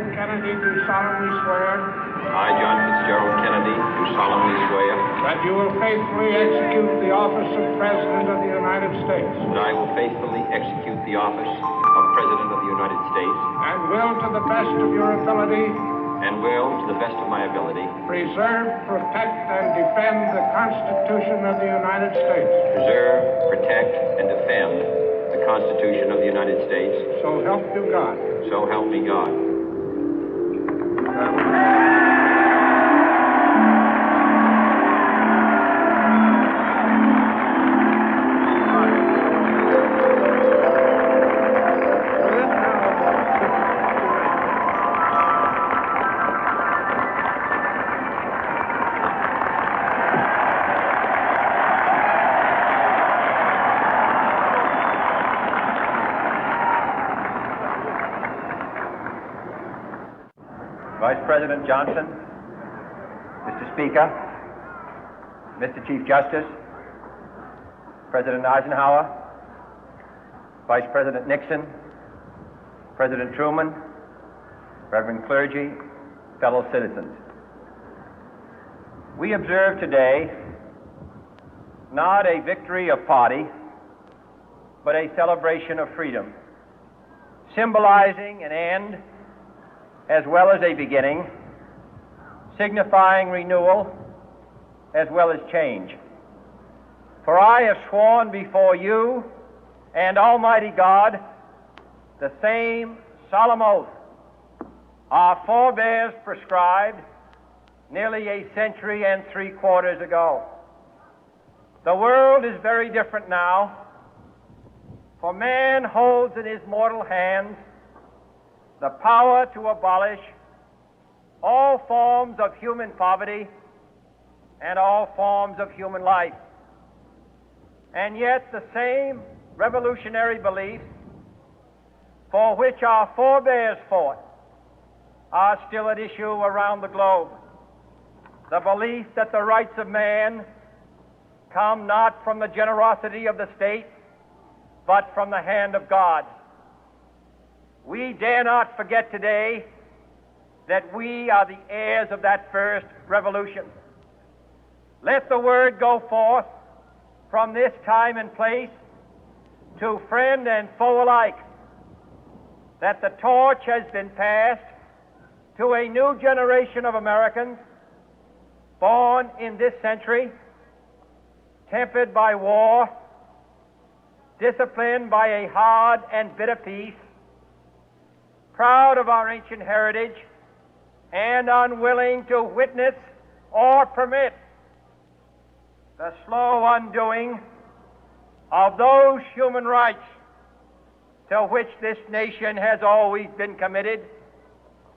Fitzgerald Kennedy, do solemnly swear. I, John Fitzgerald Kennedy, do solemnly swear. That you will faithfully execute the office of President of the United States. That I will faithfully execute the office of President of the United States. And will, to the best of your ability. And will, to the best of my ability. Preserve, protect, and defend the Constitution of the United States. Preserve, protect, and defend the Constitution of the United States. So help you God. So help me God. Vice President Johnson, Mr. Speaker, Mr. Chief Justice, President Eisenhower, Vice President Nixon, President Truman, Reverend clergy, fellow citizens. We observe today not a victory of party, but a celebration of freedom, symbolizing an end as well as a beginning, signifying renewal as well as change. For I have sworn before you and Almighty God the same solemn oath our forebears prescribed nearly a century and 3/4 ago. The world is very different now, for man holds in his mortal hands the power to abolish all forms of human poverty and all forms of human life. And yet the same revolutionary beliefs for which our forebears fought are still at issue around the globe. The belief that the rights of man come not from the generosity of the state, but from the hand of God. We dare not forget today that we are the heirs of that first revolution. Let the word go forth from this time and place to friend and foe alike that the torch has been passed to a new generation of Americans born in this century, tempered by war, disciplined by a hard and bitter peace, proud of our ancient heritage, and unwilling to witness or permit the slow undoing of those human rights to which this nation has always been committed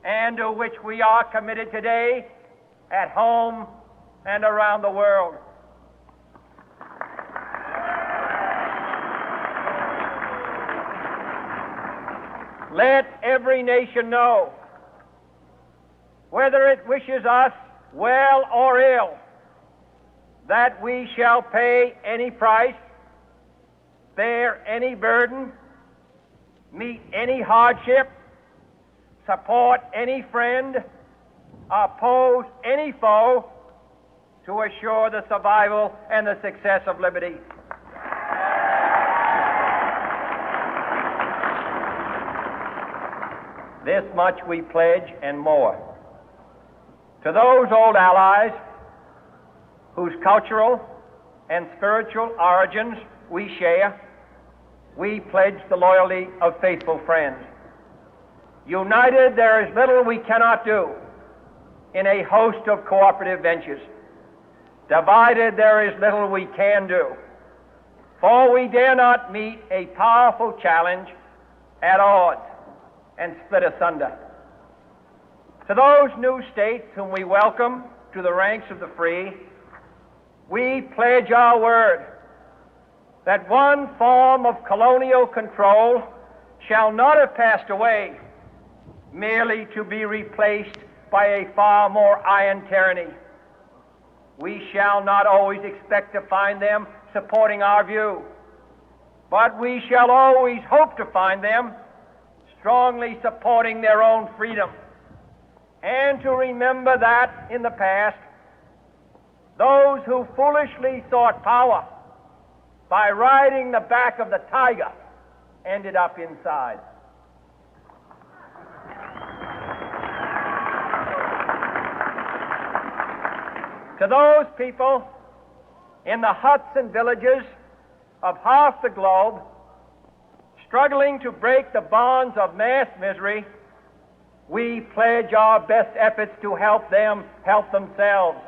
and to which we are committed today at home and around the world. Let every nation know, whether it wishes us well or ill, that we shall pay any price, bear any burden, meet any hardship, support any friend, oppose any foe to assure the survival and the success of liberty. This much we pledge and more. To those old allies whose cultural and spiritual origins we share, we pledge the loyalty of faithful friends. United, there is little we cannot do in a host of cooperative ventures. Divided, there is little we can do, for we dare not meet a powerful challenge at odds and split asunder. To those new states whom we welcome to the ranks of the free, we pledge our word that one form of colonial control shall not have passed away merely to be replaced by a far more iron tyranny. We shall not always expect to find them supporting our view, but we shall always hope to find them strongly supporting their own freedom and to remember that in the past, those who foolishly sought power by riding the back of the tiger ended up inside. To those people in the huts and villages of half the globe struggling to break the bonds of mass misery, we pledge our best efforts to help them help themselves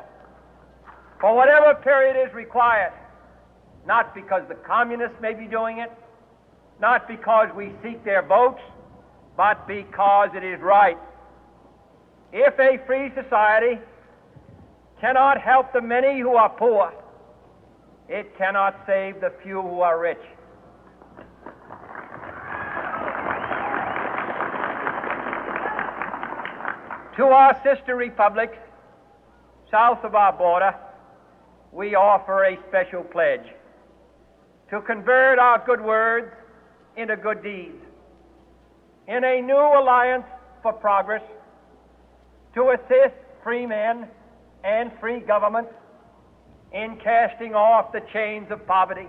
for whatever period is required, not because the communists may be doing it, not because we seek their votes, but because it is right. If a free society cannot help the many who are poor, it cannot save the few who are rich. To our sister republics south of our border, we offer a special pledge to convert our good words into good deeds, in a new alliance for progress, to assist free men and free governments in casting off the chains of poverty.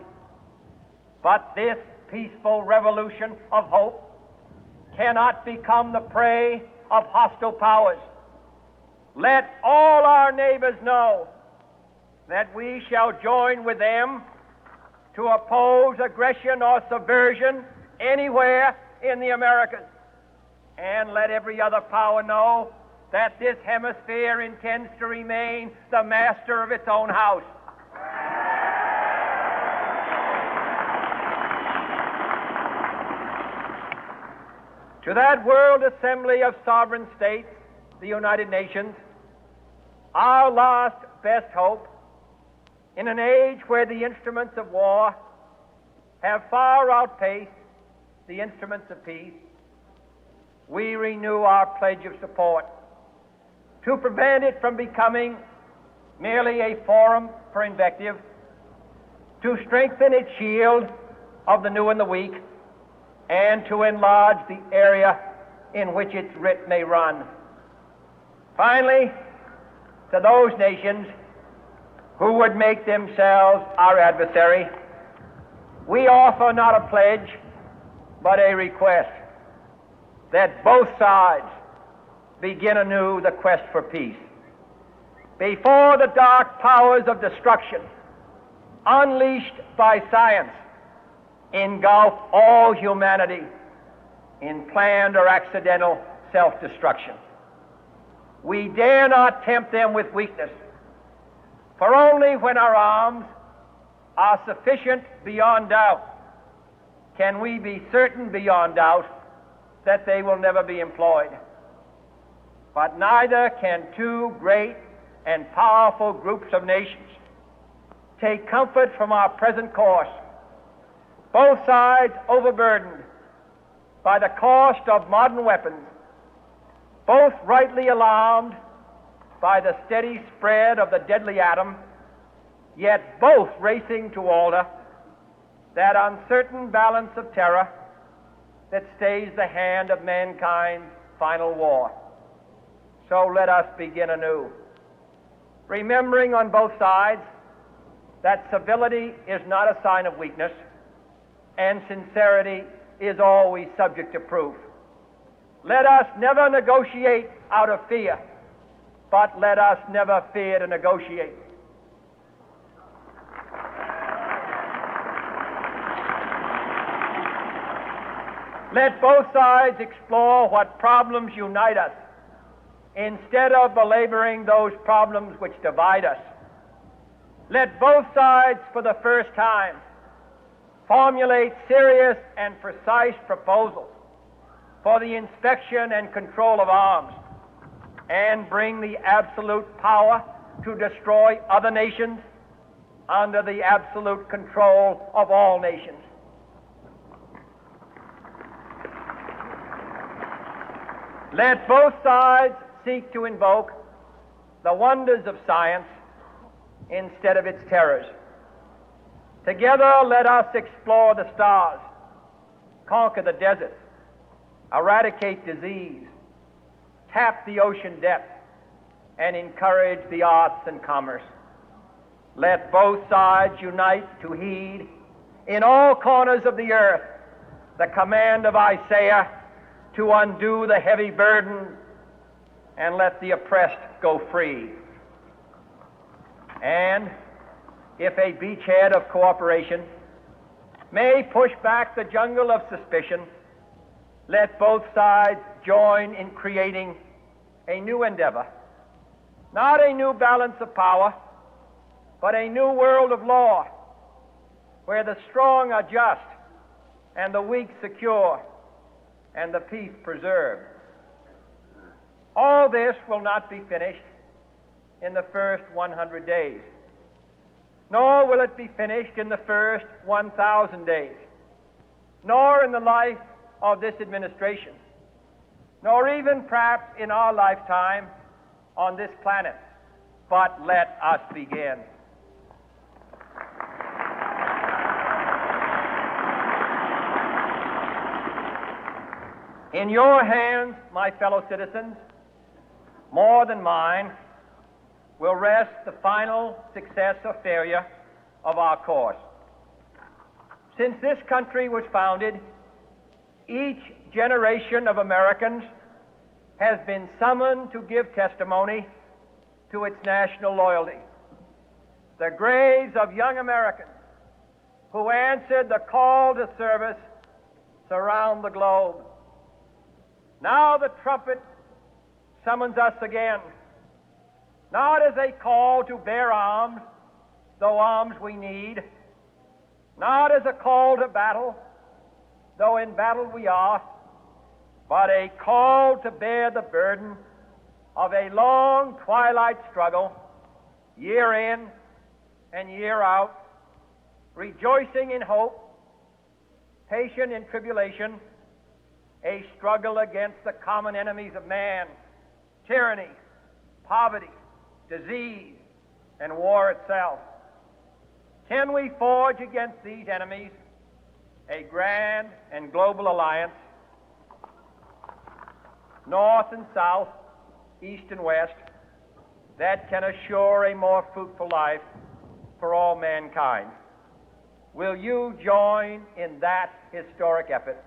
But this peaceful revolution of hope cannot become the prey of hostile powers. Let all our neighbors know that we shall join with them to oppose aggression or subversion anywhere in the Americas. And let every other power know that this hemisphere intends to remain the master of its own house. To that World Assembly of Sovereign States, the United Nations, our last best hope, in an age where the instruments of war have far outpaced the instruments of peace, we renew our pledge of support to prevent it from becoming merely a forum for invective, to strengthen its shield of the new and the weak, and to enlarge the area in which its writ may run. Finally, to those nations who would make themselves our adversary, we offer not a pledge, but a request that both sides begin anew the quest for peace. Before the dark powers of destruction, unleashed by science, engulf all humanity in planned or accidental self-destruction, we dare not tempt them with weakness, for only when our arms are sufficient beyond doubt can we be certain beyond doubt that they will never be employed. But neither can two great and powerful groups of nations take comfort from our present course, both sides overburdened by the cost of modern weapons, both rightly alarmed by the steady spread of the deadly atom, yet both racing to alter that uncertain balance of terror that stays the hand of mankind's final war. So let us begin anew, remembering on both sides that civility is not a sign of weakness, and sincerity is always subject to proof. Let us never negotiate out of fear, but let us never fear to negotiate. Let both sides explore what problems unite us, instead of belaboring those problems which divide us. Let both sides, for the first time, formulate serious and precise proposals for the inspection and control of arms, and bring the absolute power to destroy other nations under the absolute control of all nations. Let both sides seek to invoke the wonders of science instead of its terrors. Together, let us explore the stars, conquer the deserts, eradicate disease, tap the ocean depth and encourage the arts and commerce. Let both sides unite to heed in all corners of the earth the command of Isaiah to undo the heavy burden and let the oppressed go free. And if a beachhead of cooperation may push back the jungle of suspicion, let both sides join in creating a new endeavor, not a new balance of power, but a new world of law, where the strong are just and the weak secure and the peace preserved. All this will not be finished in the first 100 days, nor will it be finished in the first 1,000 days, nor in the life of this administration, nor even perhaps in our lifetime on this planet. But let us begin. In your hands, my fellow citizens, more than mine, will rest the final success or failure of our course. Since this country was founded, each generation of Americans has been summoned to give testimony to its national loyalty. The graves of young Americans who answered the call to service surround the globe. Now the trumpet summons us again, not as a call to bear arms, though arms we need, not as a call to battle, though in battle we are, but a call to bear the burden of a long twilight struggle, year in and year out, rejoicing in hope, patient in tribulation, a struggle against the common enemies of man, tyranny, poverty, disease, and war itself. Can we forge against these enemies a grand and global alliance, north and south, east and west, that can assure a more fruitful life for all mankind? Will you join in that historic effort?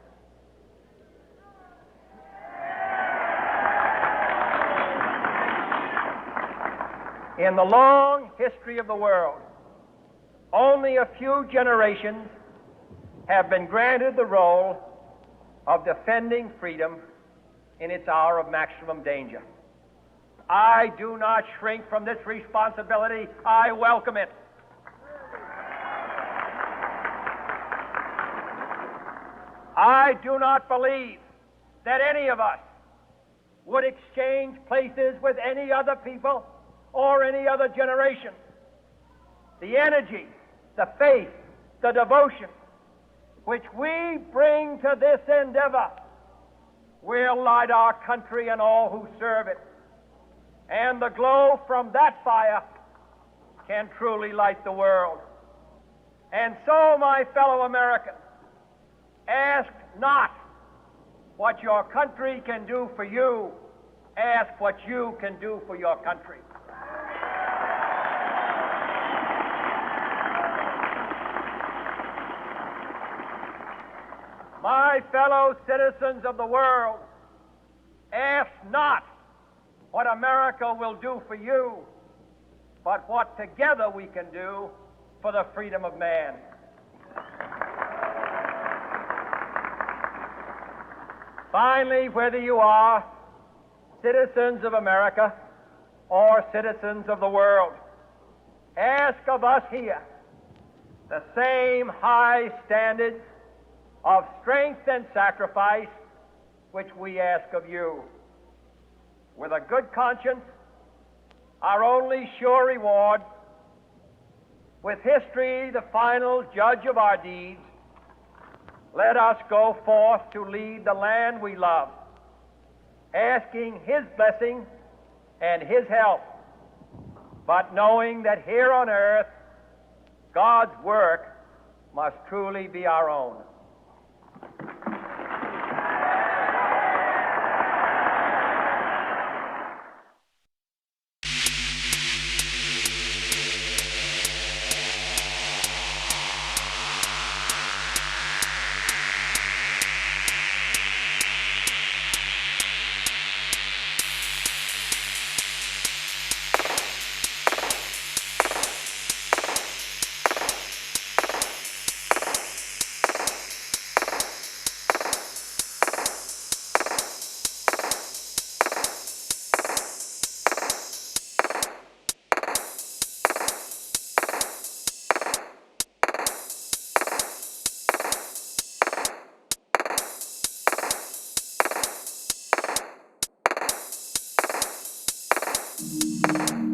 In the long history of the world, only a few generations have been granted the role of defending freedom in its hour of maximum danger. I do not shrink from this responsibility. I welcome it. I do not believe that any of us would exchange places with any other people or any other generation. The energy, the faith, the devotion which we bring to this endeavor will light our country and all who serve it. And the glow from that fire can truly light the world. And so, my fellow Americans, ask not what your country can do for you, ask what you can do for your country. My fellow citizens of the world, ask not what America will do for you, but what together we can do for the freedom of man. Finally, whether you are citizens of America or citizens of the world, ask of us here the same high standards of strength and sacrifice which we ask of you. With a good conscience, our only sure reward, with history the final judge of our deeds, let us go forth to lead the land we love, asking His blessing and His help, but knowing that here on earth God's work must truly be our own. した。